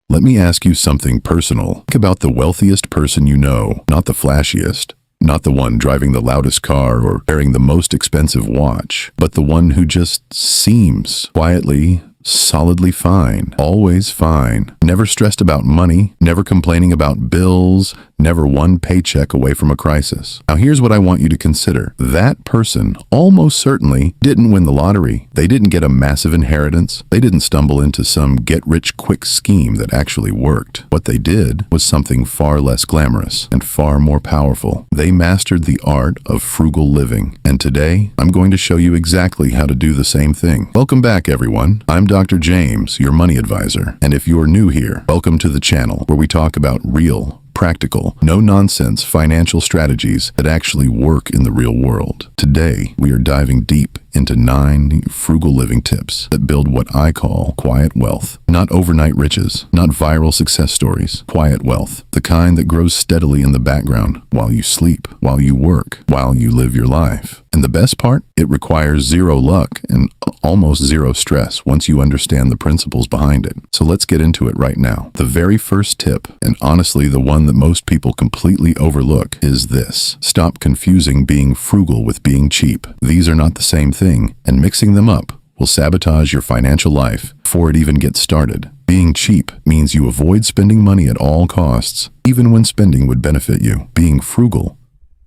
Let me ask you something personal. Think about the wealthiest person you know, not the flashiest, not the one driving the loudest car or wearing the most expensive watch, but the one who just seems quietly, solidly fine, always fine, never stressed about money, never complaining about bills, never one paycheck away from a crisis. Now here's what I want you to consider. That person almost certainly didn't win the lottery. They didn't get a massive inheritance. They didn't stumble into some get-rich-quick scheme that actually worked. What they did was something far less glamorous and far more powerful. They mastered the art of frugal living. And today, I'm going to show you exactly how to do the same thing. Welcome back, everyone. I'm Dr. James, your money advisor. And if you're new here, welcome to the channel where we talk about real, practical, no-nonsense financial strategies that actually work in the real world. Today, we are diving deep into 9 frugal living tips that build what I call quiet wealth. Not overnight riches, not viral success stories. Quiet wealth, the kind that grows steadily in the background while you sleep, while you work, while you live your life. And the best part? It requires zero luck and almost zero stress once you understand the principles behind it. So let's get into it right now. The very first tip, and honestly the one that most people completely overlook, is this. Stop confusing being frugal with being cheap. These are not the same thing, and mixing them up will sabotage your financial life before it even gets started. Being cheap means you avoid spending money at all costs, even when spending would benefit you. Being frugal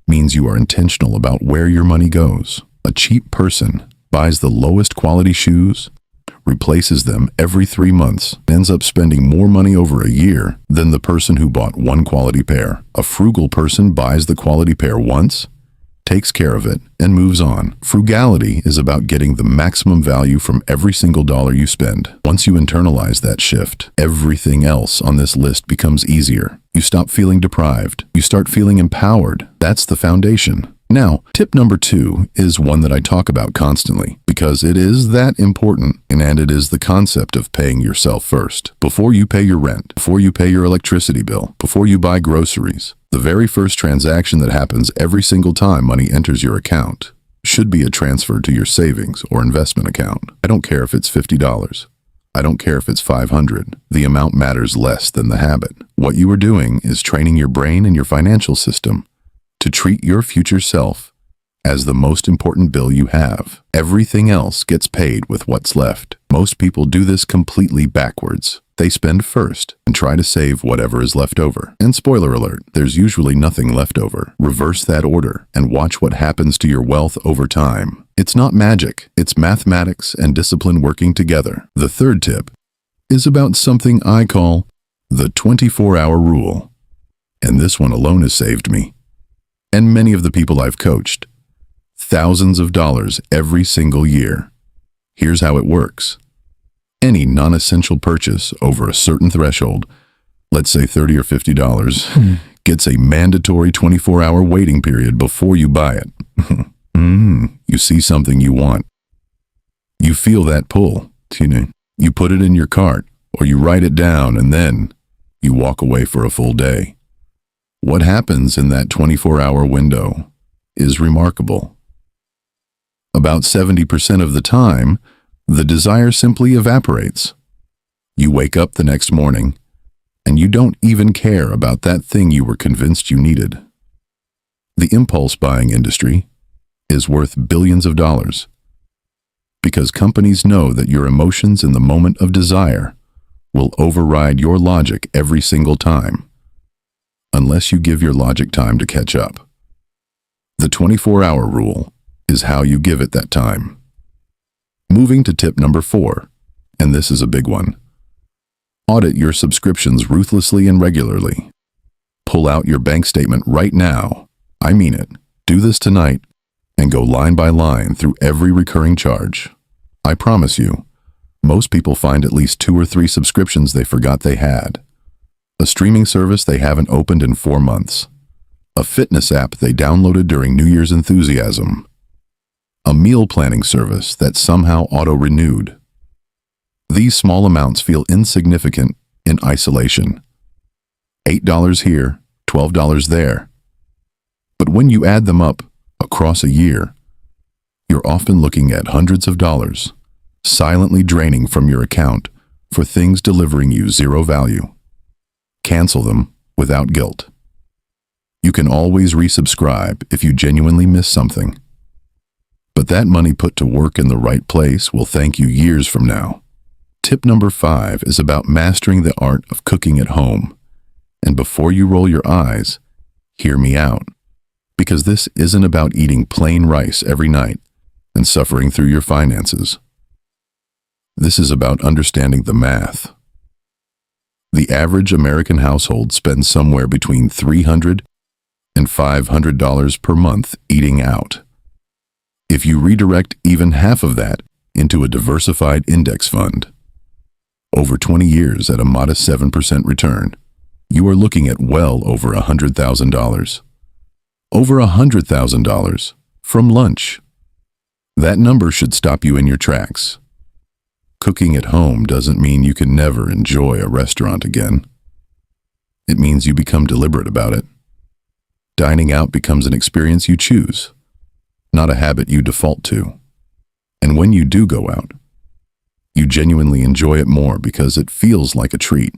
means you are intentional about where your money goes. A cheap person buys the lowest quality shoes, replaces them every 3 months, ends up spending more money over a year than the person who bought one quality pair. A frugal person buys the quality pair once, takes care of it, and moves on. Frugality is about getting the maximum value from every single dollar you spend. Once you internalize that shift, everything else on this list becomes easier. You stop feeling deprived. You start feeling empowered. That's the foundation. Now, tip number 2 is one that I talk about constantly because it is that important, and it is the concept of paying yourself first. Before you pay your rent, before you pay your electricity bill, before you buy groceries, the very first transaction that happens every single time money enters your account should be a transfer to your savings or investment account. I don't care if it's $50. I don't care if it's $500. The amount matters less than the habit. What you are doing is training your brain and your financial system to treat your future self as the most important bill you have. Everything else gets paid with what's left. Most people do this completely backwards. They spend first and try to save whatever is left over. And spoiler alert, there's usually nothing left over. Reverse that order and watch what happens to your wealth over time. It's not magic. It's mathematics and discipline working together. The third tip is about something I call the 24-hour rule. And this one alone has saved me, and many of the people I've coached, thousands of dollars every single year. Here's how it works. Any non-essential purchase over a certain threshold, let's say $30 or $50, gets a mandatory 24-hour waiting period before you buy it. You see something you want. You feel that pull. You put it in your cart, or you write it down, and then you walk away for a full day. What happens in that 24-hour window is remarkable. About 70% of the time, the desire simply evaporates. You wake up the next morning, and you don't even care about that thing you were convinced you needed. The impulse buying industry is worth billions of dollars because companies know that your emotions in the moment of desire will override your logic every single time, unless you give your logic time to catch up. The 24-hour rule is how you give it that time. Moving to tip number 4, and this is a big one. Audit your subscriptions ruthlessly and regularly. Pull out your bank statement right now. I mean it. Do this tonight and go line by line through every recurring charge. I promise you, most people find at least 2 or 3 subscriptions they forgot they had. A streaming service they haven't opened in 4 months. A fitness app they downloaded during New Year's enthusiasm. A meal planning service that somehow auto-renewed. These small amounts feel insignificant in isolation. $8 here, $12 there. But when you add them up across a year, you're often looking at hundreds of dollars, silently draining from your account for things delivering you zero value. Cancel them without guilt. You can always resubscribe if you genuinely miss something. But that money put to work in the right place will thank you years from now. Tip number 5 is about mastering the art of cooking at home. And before you roll your eyes, hear me out. Because this isn't about eating plain rice every night and suffering through your finances. This is about understanding the math. The average American household spends somewhere between $300 and $500 per month eating out. If you redirect even half of that into a diversified index fund, over 20 years at a modest 7% return, you are looking at well over $100,000. Over $100,000 from lunch. That number should stop you in your tracks. Cooking at home doesn't mean you can never enjoy a restaurant again. It means you become deliberate about it. Dining out becomes an experience you choose, not a habit you default to. And when you do go out, you genuinely enjoy it more because it feels like a treat,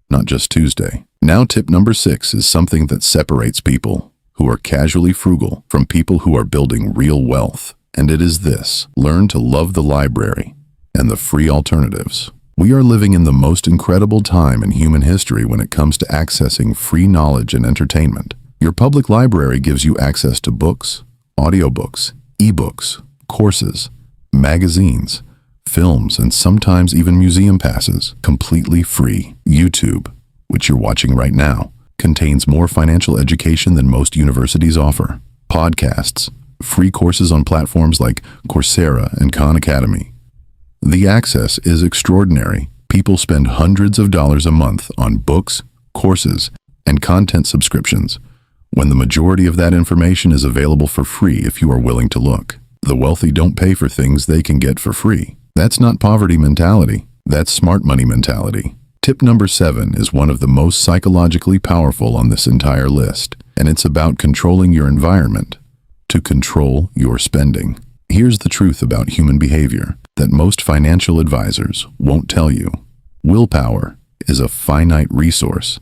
not just Tuesday. Now, tip number 6 is something that separates people who are casually frugal from people who are building real wealth. And it is this: learn to love the library and the free alternatives. We are living in the most incredible time in human history when it comes to accessing free knowledge and entertainment. Your public library gives you access to books, audiobooks, ebooks, courses, magazines, films, and sometimes even museum passes, completely free. YouTube, which you're watching right now, contains more financial education than most universities offer. Podcasts, free courses on platforms like Coursera and Khan Academy. The access is extraordinary. People spend hundreds of dollars a month on books, courses, and content subscriptions, when the majority of that information is available for free if you are willing to look. The wealthy don't pay for things they can get for free. That's not poverty mentality. That's smart money mentality. Tip number 7 is one of the most psychologically powerful on this entire list, and it's about controlling your environment to control your spending. Here's the truth about human behavior that most financial advisors won't tell you. Willpower is a finite resource,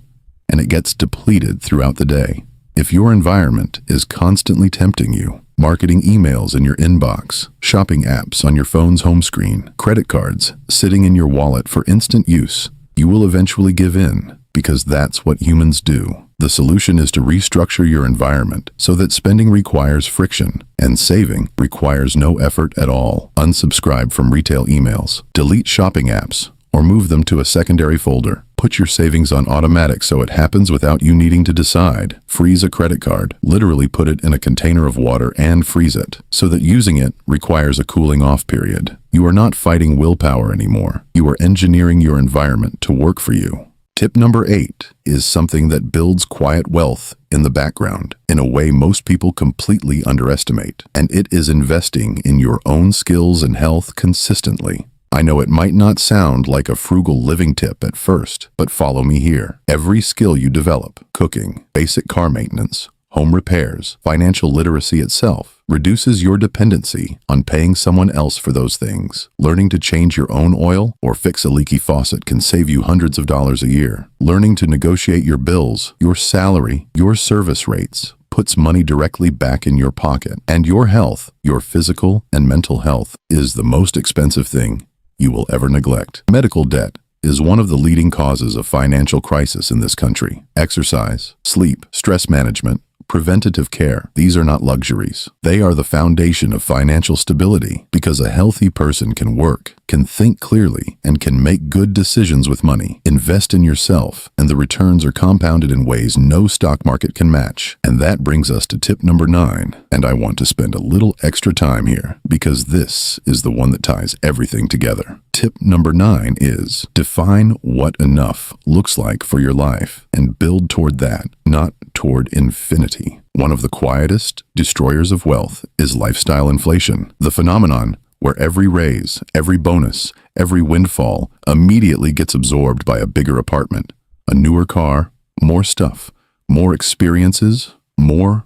and it gets depleted throughout the day. If your environment is constantly tempting you, marketing emails in your inbox, shopping apps on your phone's home screen, credit cards sitting in your wallet for instant use, you will eventually give in, because that's what humans do. The solution is to restructure your environment so that spending requires friction and saving requires no effort at all. Unsubscribe from retail emails, delete shopping apps, or move them to a secondary folder. Put your savings on automatic so it happens without you needing to decide. Freeze a credit card. Literally put it in a container of water and freeze it, so that using it requires a cooling off period. You are not fighting willpower anymore. You are engineering your environment to work for you. Tip number 8 is something that builds quiet wealth in the background in a way most people completely underestimate, and it is investing in your own skills and health consistently. I know it might not sound like a frugal living tip at first, but follow me here. Every skill you develop, cooking, basic car maintenance, home repairs, financial literacy itself, reduces your dependency on paying someone else for those things. Learning to change your own oil or fix a leaky faucet can save you hundreds of dollars a year. Learning to negotiate your bills, your salary, your service rates, puts money directly back in your pocket. And your health, your physical and mental health, is the most expensive thing you will ever neglect. Medical debt is one of the leading causes of financial crisis in this country. Exercise, sleep, stress management, preventative care, these are not luxuries. They are the foundation of financial stability, because a healthy person can work, can think clearly, and can make good decisions with money. Invest in yourself, and the returns are compounded in ways no stock market can match. And that brings us to tip number 9. And I want to spend a little extra time here, because this is the one that ties everything together. Tip number 9 is define what enough looks like for your life and build toward that, not toward infinity. One of the quietest destroyers of wealth is lifestyle inflation, the phenomenon where every raise, every bonus, every windfall immediately gets absorbed by a bigger apartment, a newer car, more stuff, more experiences, more.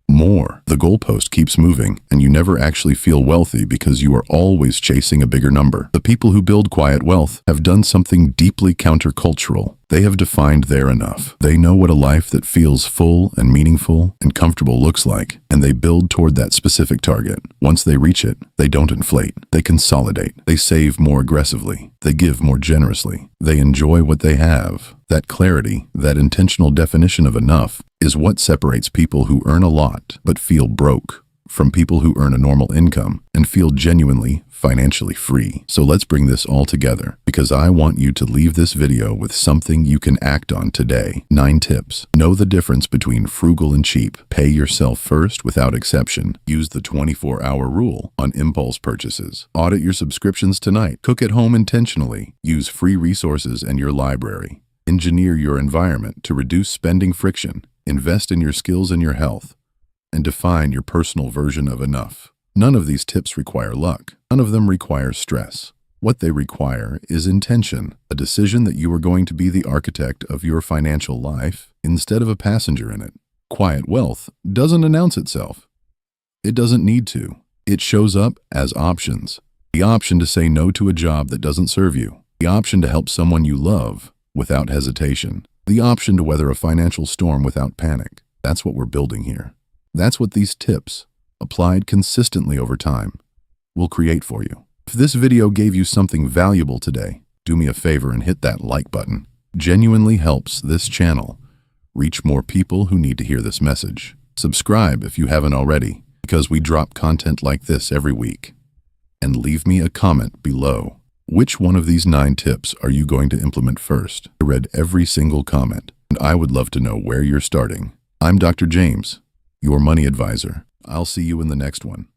more. The goalpost keeps moving, and you never actually feel wealthy because you are always chasing a bigger number. The people who build quiet wealth have done something deeply countercultural. They have defined their enough. They know what a life that feels full and meaningful and comfortable looks like, and they build toward that specific target. Once they reach it, they don't inflate. They consolidate. They save more aggressively. They give more generously. They enjoy what they have. That clarity, that intentional definition of enough, is what separates people who earn a lot but feel broke from people who earn a normal income and feel genuinely financially free. So let's bring this all together, because I want you to leave this video with something you can act on today. 9 tips. Know the difference between frugal and cheap. Pay yourself first without exception. Use the 24-hour rule on impulse purchases. Audit your subscriptions tonight. Cook at home intentionally. Use free resources and your library. Engineer your environment to reduce spending friction. Invest in your skills and your health. And define your personal version of enough. None of these tips require luck. None of them require stress. What they require is intention, a decision that you are going to be the architect of your financial life instead of a passenger in it. Quiet wealth doesn't announce itself. It doesn't need to. It shows up as options. The option to say no to a job that doesn't serve you. The option to help someone you love without hesitation. The option to weather a financial storm without panic. That's what we're building here. That's what these tips, applied consistently over time, will create for you. If this video gave you something valuable today, do me a favor and hit that like button. Genuinely helps this channel reach more people who need to hear this message. Subscribe if you haven't already, because we drop content like this every week. And leave me a comment below. Which one of these 9 tips are you going to implement first? I read every single comment, and I would love to know where you're starting. I'm Dr. James, your money advisor. I'll see you in the next one.